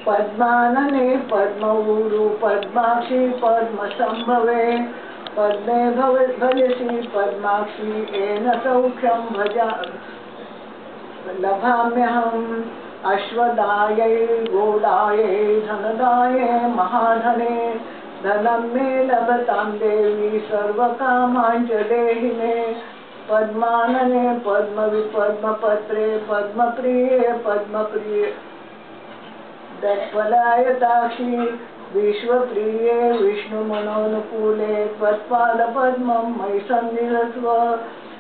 पद्मानने पद्मऊरु पद्माक्षी पद्मसंभवे पद्मे भजसी पद्माक्षी येन सौख्यं भजा लभाम्यहम्। अश्वदायै गोदायै धनदायै महाधने धनं मे लभतां देवी सर्वकामांच देहि मे। पद्मानने पद्मविपद्मपत्रे पद्मप्रिये पद्मप्रिये दत्फलायताक्षी विश्वप्रिये विष्णुमनोनुकूले त्वत्पादपद्मं मयि सन्निधत्स्व।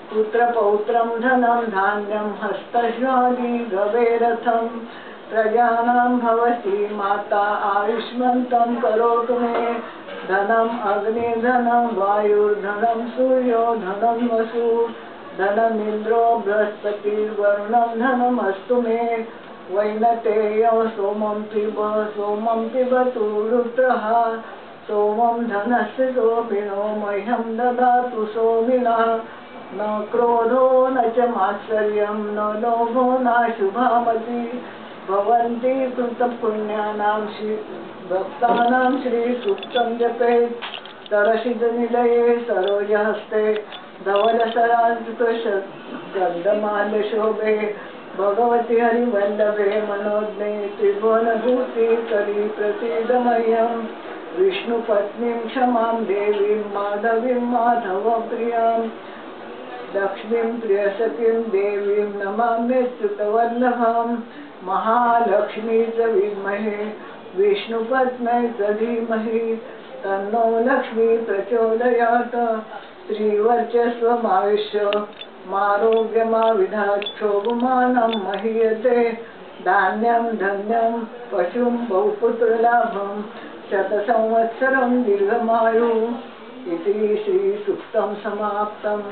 पुत्रपौत्रं धनं धान्यं हस्तश्वादी गवेरथं प्रजानां भवसी माता आयुष्मन्तं करोतु मे। धनम् अग्निर्धनं वायुर्धनं सूर्यो धनं वसु धनमिन्द्रो बृहस्पतिर्वरुणं धनमस्तु मे। वैनतेयो सोमं पिबतु रुद्रः सोमं धनस्य सोमिनो मह्यं ददातु सोमिनः। न क्रोधो न च मात्सर्यं न लोभो नाशुभामति भवन्ति कृतपुण्यानां भक्तानां श्रीसूक्तं जपेत्। तरसिजनिलये सरोजहस्ते धवलसराजगन्धमाल्यशोभे भगवति हरिवल्लभे मनोज्ञे त्रिभुवनभूतिकरी प्रसीद मह्यम्। विष्णुपत्नीं क्षमां देवीं माधवीं माधवप्रियां लक्ष्मीं प्रियसतीं देवीं नमाम्यच्युतवल्लभां। महालक्ष्मी च विद्महे विष्णुपत्न्यै च धीमहि तन्नो लक्ष्मी प्रचोदयात्। श्रीवर्चस्वमाविश्य मारोग्यमाविधाक्षोभमानं महीयते धान्यं धन्यं पशुं बहुपुत्रलाभं शतसंवत्सरं दीर्घमायुः। इति श्रीसूक्तं समाप्तम्।